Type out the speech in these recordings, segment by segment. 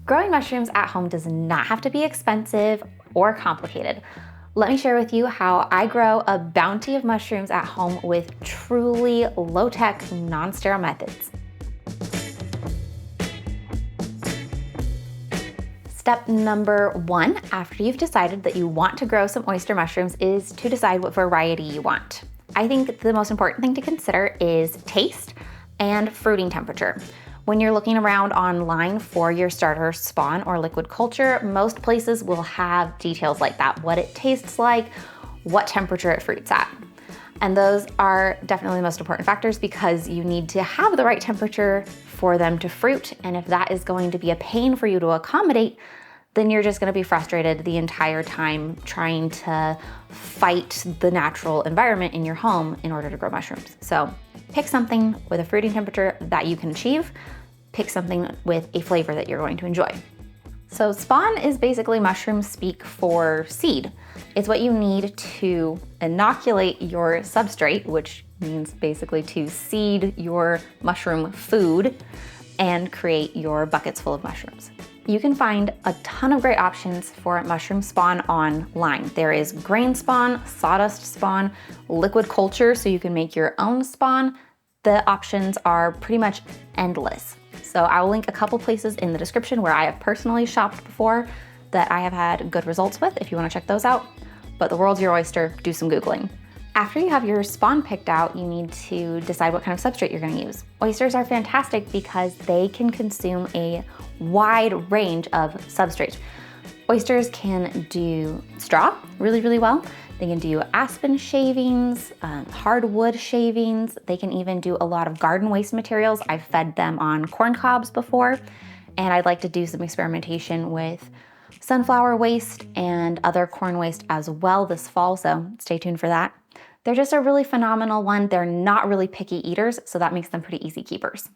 Growing mushrooms at home does not have to be expensive or complicated. Let me share with you how I grow a bounty of mushrooms at home with truly low-tech, non-sterile methods. Step number one, after you've decided that you want to grow some oyster mushrooms, is to decide what variety you want. I think the most important thing to consider is taste and fruiting temperature. When you're looking around online for your starter spawn or liquid culture, most places will have details like that, what it tastes like, what temperature it fruits at. And those are definitely the most important factors because you need to have the right temperature for them to fruit. And if that is going to be a pain for you to accommodate, then you're just gonna be frustrated the entire time trying to fight the natural environment in your home in order to grow mushrooms. So pick something with a fruiting temperature that you can achieve. Pick something with a flavor that you're going to enjoy. So spawn is basically mushroom speak for seed. It's what you need to inoculate your substrate, which means basically to seed your mushroom food and create your buckets full of mushrooms. You can find a ton of great options for mushroom spawn online. There is grain spawn, sawdust spawn, liquid culture, so you can make your own spawn. The options are pretty much endless. So I will link a couple places in the description where I have personally shopped before that I have had good results with if you want to check those out. But the world's your oyster, do some Googling. After you have your spawn picked out, you need to decide what kind of substrate you're going to use. Oysters are fantastic because they can consume a wide range of substrates. Oysters can do straw really, really well. They can do aspen shavings, hardwood shavings. They can even do a lot of garden waste materials. I've fed them on corn cobs before, and I'd like to do some experimentation with sunflower waste and other corn waste as well this fall, so stay tuned for that. They're just a really phenomenal one. They're not really picky eaters, so that makes them pretty easy keepers.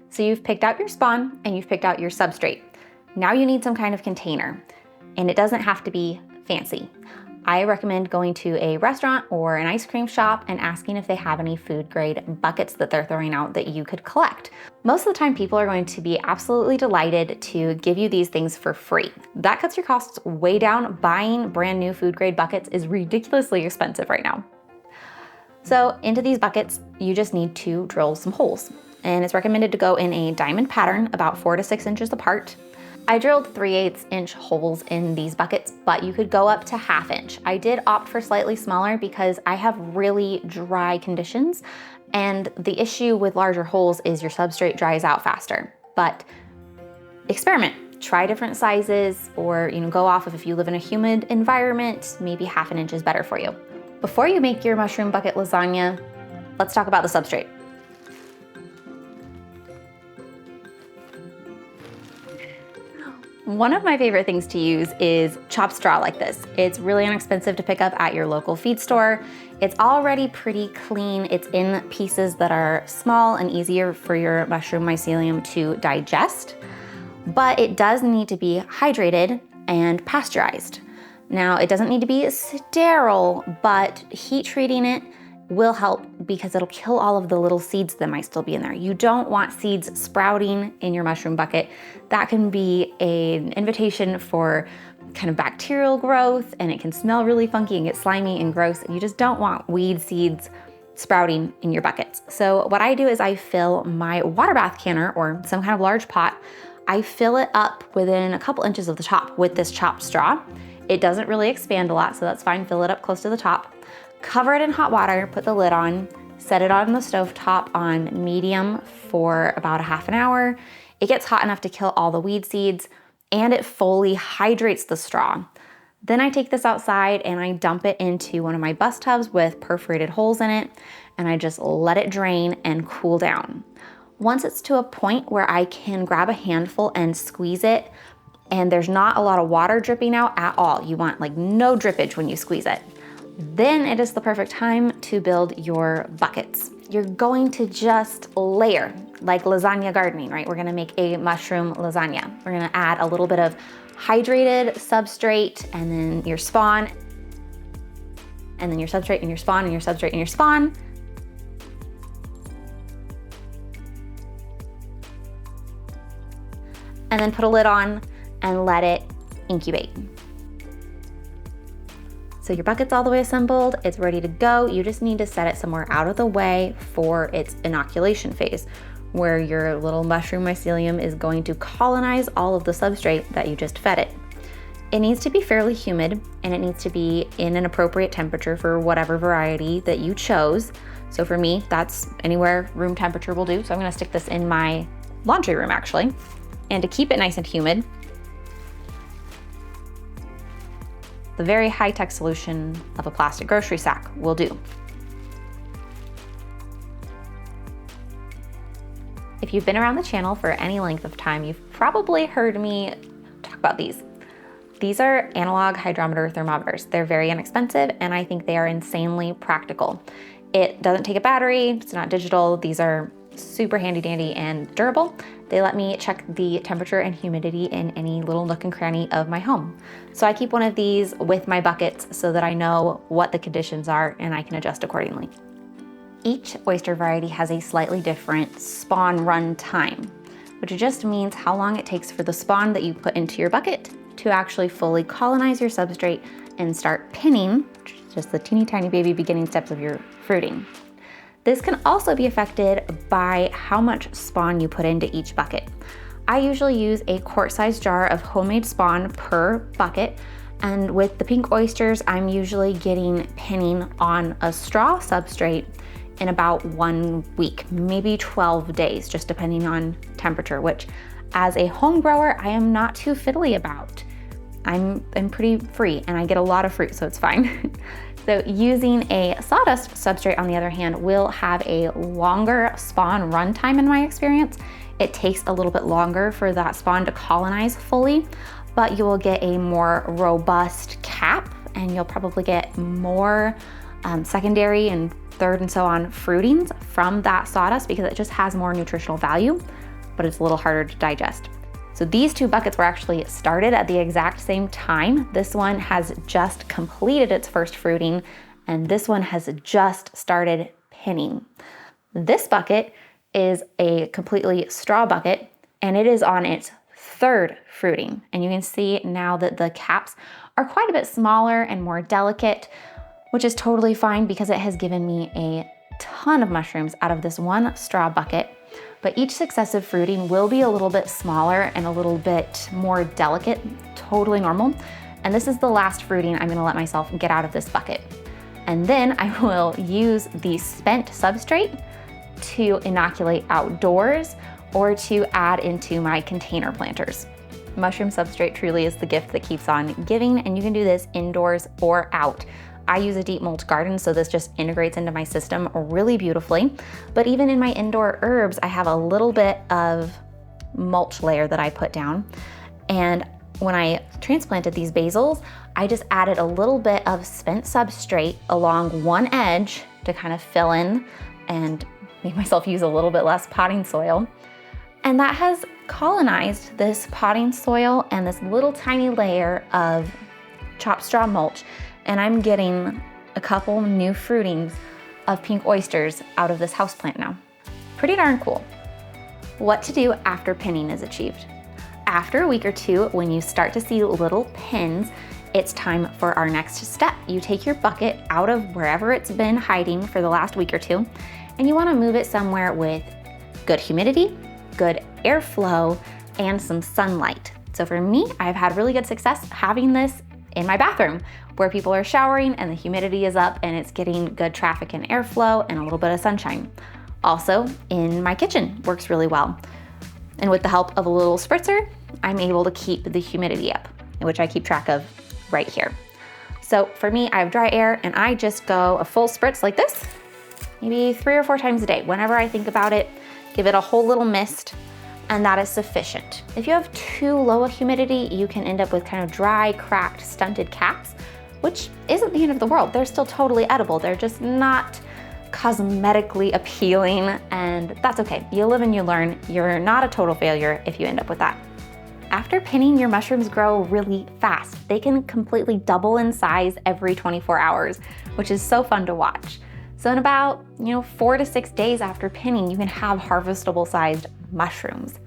So you've picked out your spawn and you've picked out your substrate. Now you need some kind of container, and it doesn't have to be fancy. I recommend going to a restaurant or an ice cream shop and asking if they have any food grade buckets that they're throwing out that you could collect. Most of the time, people are going to be absolutely delighted to give you these things for free. That cuts your costs way down. Buying brand new food grade buckets is ridiculously expensive right now. So into these buckets, you just need to drill some holes. And it's recommended to go in a diamond pattern about 4 to 6 inches apart. I drilled 3/8 inch holes in these buckets, but you could go up to 1/2 inch. I did opt for slightly smaller because I have really dry conditions, and the issue with larger holes is your substrate dries out faster. But experiment, try different sizes, or go off of if you live in a humid environment, maybe 1/2 inch is better for you. Before you make your mushroom bucket lasagna, let's talk about the substrate. One of my favorite things to use is chopped straw like this. It's really inexpensive to pick up at your local feed store. It's already pretty clean. It's in pieces that are small and easier for your mushroom mycelium to digest, but it does need to be hydrated and pasteurized. Now, it doesn't need to be sterile, but heat treating it will help because it'll kill all of the little seeds that might still be in there. You don't want seeds sprouting in your mushroom bucket. That can be an invitation for kind of bacterial growth, and it can smell really funky and get slimy and gross, and you just don't want weed seeds sprouting in your buckets. So what I do is I fill my water bath canner or some kind of large pot. I fill it up within a couple inches of the top with this chopped straw. It doesn't really expand a lot, so that's fine. Fill it up close to the top. Cover it in hot water, put the lid on, set it on the stovetop on medium for about 1/2 hour. It gets hot enough to kill all the weed seeds, and it fully hydrates the straw. Then I take this outside and I dump it into one of my bus tubs with perforated holes in it, and I just let it drain and cool down. Once it's to a point where I can grab a handful and squeeze it, and there's not a lot of water dripping out at all, you want like no drippage when you squeeze it, then it is the perfect time to build your buckets. You're going to just layer, like lasagna gardening, right? We're gonna make a mushroom lasagna. We're gonna add a little bit of hydrated substrate, and then your spawn, and then your substrate and your spawn, and your substrate and your spawn. and then put a lid on and let it incubate. So your bucket's all the way assembled, it's ready to go. You just need to set it somewhere out of the way for its inoculation phase, where your little mushroom mycelium is going to colonize all of the substrate that you just fed it. It needs to be fairly humid, and it needs to be in an appropriate temperature for whatever variety that you chose. So for me, that's anywhere room temperature will do. So I'm gonna stick this in my laundry room actually. And to keep it nice and humid, the very high-tech solution of a plastic grocery sack will do. If you've been around the channel for any length of time, you've probably heard me talk about these. These are analog hydrometer thermometers. They're very inexpensive, and I think they are insanely practical. It doesn't take a battery, it's not digital. These are super handy dandy and durable. They let me check the temperature and humidity in any little nook and cranny of my home. So I keep one of these with my buckets so that I know what the conditions are and I can adjust accordingly. Each oyster variety has a slightly different spawn run time, which just means how long it takes for the spawn that you put into your bucket to actually fully colonize your substrate and start pinning, which is just the teeny tiny baby beginning steps of your fruiting. This can also be affected by how much spawn you put into each bucket. I usually use a quart-sized jar of homemade spawn per bucket, and with the pink oysters, I'm usually getting pinning on a straw substrate in about 1 week, maybe 12 days, just depending on temperature, which as a home grower, I am not too fiddly about. I'm pretty free and I get a lot of fruit, so it's fine. So using a sawdust substrate, on the other hand, will have a longer spawn run time in my experience. It takes a little bit longer for that spawn to colonize fully, but you will get a more robust cap, and you'll probably get more secondary and third and so on fruitings from that sawdust because it just has more nutritional value, but it's a little harder to digest. So these two buckets were actually started at the exact same time. This one has just completed its first fruiting, and this one has just started pinning. This bucket is a completely straw bucket, and it is on its third fruiting. And you can see now that the caps are quite a bit smaller and more delicate, which is totally fine because it has given me a ton of mushrooms out of this one straw bucket. But each successive fruiting will be a little bit smaller and a little bit more delicate, totally normal. And this is the last fruiting I'm gonna let myself get out of this bucket. And then I will use the spent substrate to inoculate outdoors or to add into my container planters. Mushroom substrate truly is the gift that keeps on giving, and you can do this indoors or out. I use a deep mulch garden, so this just integrates into my system really beautifully. But even in my indoor herbs, I have a little bit of mulch layer that I put down. And when I transplanted these basils, I just added a little bit of spent substrate along one edge to kind of fill in and make myself use a little bit less potting soil. And that has colonized this potting soil and this little tiny layer of chopped straw mulch. And I'm getting a couple new fruitings of pink oysters out of this houseplant now. Pretty darn cool. What to do after pinning is achieved. After a week or two, when you start to see little pins, it's time for our next step. You take your bucket out of wherever it's been hiding for the last week or two, and you wanna move it somewhere with good humidity, good airflow, and some sunlight. So for me, I've had really good success having this in my bathroom where people are showering and the humidity is up and it's getting good traffic and airflow and a little bit of sunshine. Also in my kitchen works really well. And with the help of a little spritzer, I'm able to keep the humidity up, which I keep track of right here. So for me, I have dry air and I just go a full spritz like this, maybe 3 or 4 times a day. Whenever I think about it, give it a whole little mist, and that is sufficient. If you have too low a humidity, you can end up with kind of dry, cracked, stunted caps, which isn't the end of the world. They're still totally edible. They're just not cosmetically appealing, and that's okay. You live and you learn. You're not a total failure if you end up with that. After pinning, your mushrooms grow really fast. They can completely double in size every 24 hours, which is so fun to watch. So in about 4 to 6 days after pinning, you can have harvestable sized mushrooms.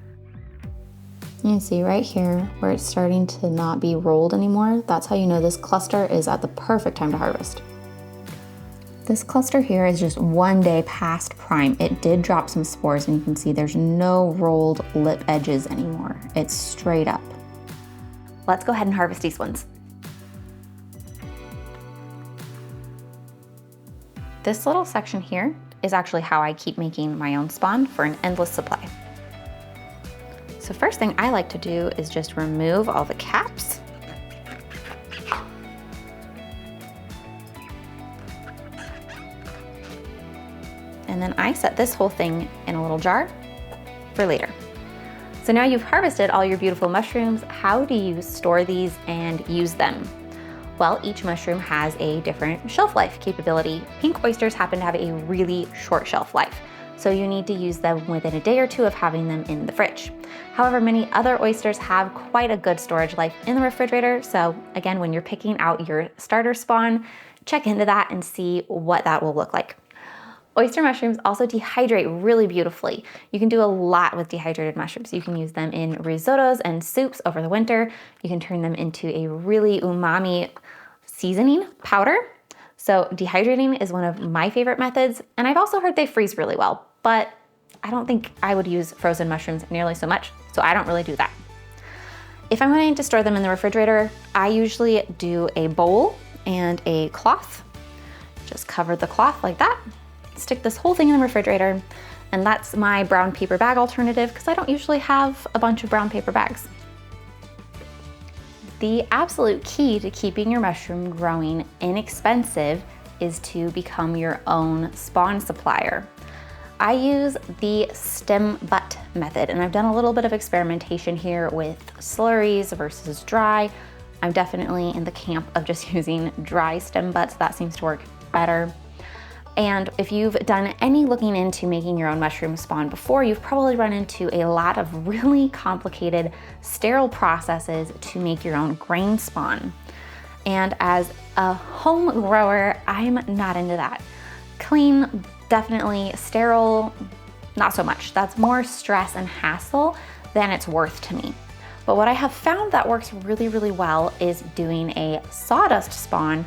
You can see right here where it's starting to not be rolled anymore. That's how you know this cluster is at the perfect time to harvest. This cluster here is just 1 day past prime. It did drop some spores and you can see there's no rolled lip edges anymore. It's straight up. Let's go ahead and harvest these ones. This little section here is actually how I keep making my own spawn for an endless supply. So first thing I like to do is just remove all the caps. And then I set this whole thing in a little jar for later. So now you've harvested all your beautiful mushrooms. How do you store these and use them? Well, each mushroom has a different shelf life capability. Pink oysters happen to have a really short shelf life, so you need to use them within a day or two of having them in the fridge. However, many other oysters have quite a good storage life in the refrigerator, so again, when you're picking out your starter spawn, check into that and see what that will look like. Oyster mushrooms also dehydrate really beautifully. You can do a lot with dehydrated mushrooms. You can use them in risottos and soups over the winter. You can turn them into a really umami seasoning powder. So dehydrating is one of my favorite methods, and I've also heard they freeze really well, but I don't think I would use frozen mushrooms nearly so much, so I don't really do that. If I'm going to store them in the refrigerator, I usually do a bowl and a cloth. Just cover the cloth like that. Stick this whole thing in the refrigerator, and that's my brown paper bag alternative because I don't usually have a bunch of brown paper bags. The absolute key to keeping your mushroom growing inexpensive is to become your own spawn supplier. I use the stem butt method, and I've done a little bit of experimentation here with slurries versus dry. I'm definitely in the camp of just using dry stem butts. That seems to work better. And if you've done any looking into making your own mushroom spawn before, you've probably run into a lot of really complicated sterile processes to make your own grain spawn. And as a home grower, I'm not into that. Clean, definitely. Sterile, not so much. That's more stress and hassle than it's worth to me. But what I have found that works really, really well is doing a sawdust spawn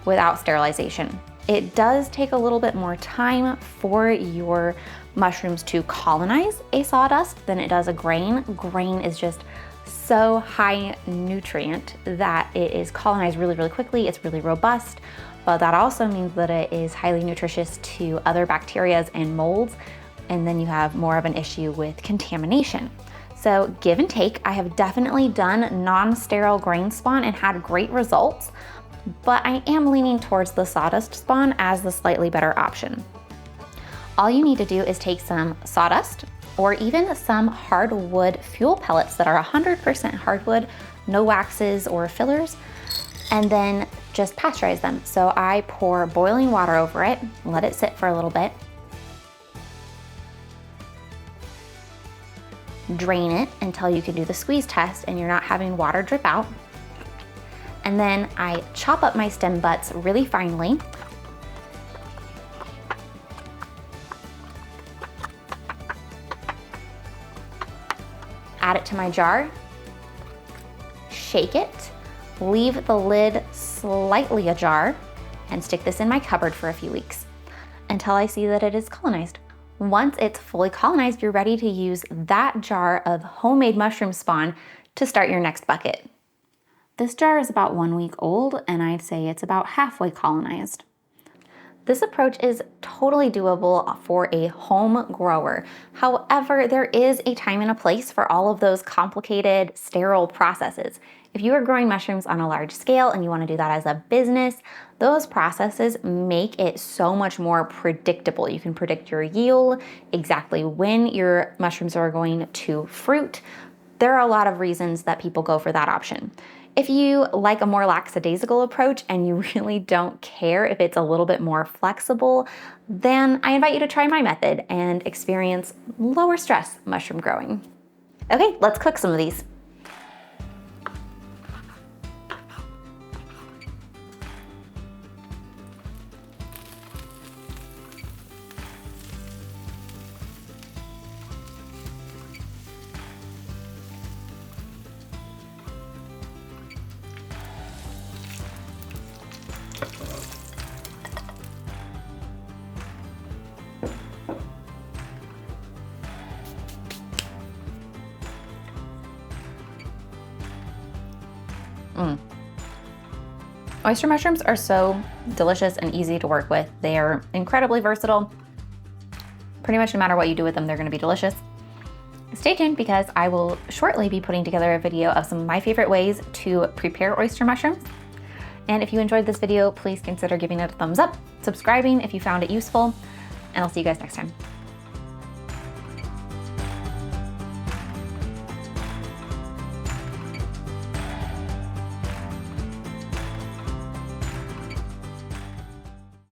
without sterilization. It does take a little bit more time for your mushrooms to colonize a sawdust than it does a grain. Grain is just so high nutrient that it is colonized really, really quickly. It's really robust, but that also means that it is highly nutritious to other bacteria and molds, and then you have more of an issue with contamination. So give and take. I have definitely done non-sterile grain spawn and had great results, but I am leaning towards the sawdust spawn as the slightly better option. All you need to do is take some sawdust or even some hardwood fuel pellets that are 100% hardwood, no waxes or fillers, and then just pasteurize them. So I pour boiling water over it, let it sit for a little bit, drain it until you can do the squeeze test and you're not having water drip out. And then I chop up my stem butts really finely. Add it to my jar, shake it, leave the lid slightly ajar, and stick this in my cupboard for a few weeks until I see that it is colonized. Once it's fully colonized, you're ready to use that jar of homemade mushroom spawn to start your next bucket. This jar is about 1 week old, and I'd say it's about halfway colonized. This approach is totally doable for a home grower. However, there is a time and a place for all of those complicated, sterile processes. If you are growing mushrooms on a large scale and you want to do that as a business, those processes make it so much more predictable. You can predict your yield, exactly when your mushrooms are going to fruit. There are a lot of reasons that people go for that option. If you like a more lackadaisical approach and you really don't care if it's a little bit more flexible, then I invite you to try my method and experience lower stress mushroom growing. Okay, let's cook some of these. Oyster mushrooms are so delicious and easy to work with. They are incredibly versatile. Pretty much no matter what you do with them, they're gonna be delicious. Stay tuned because I will shortly be putting together a video of some of my favorite ways to prepare oyster mushrooms. And if you enjoyed this video, please consider giving it a thumbs up, subscribing if you found it useful, and I'll see you guys next time.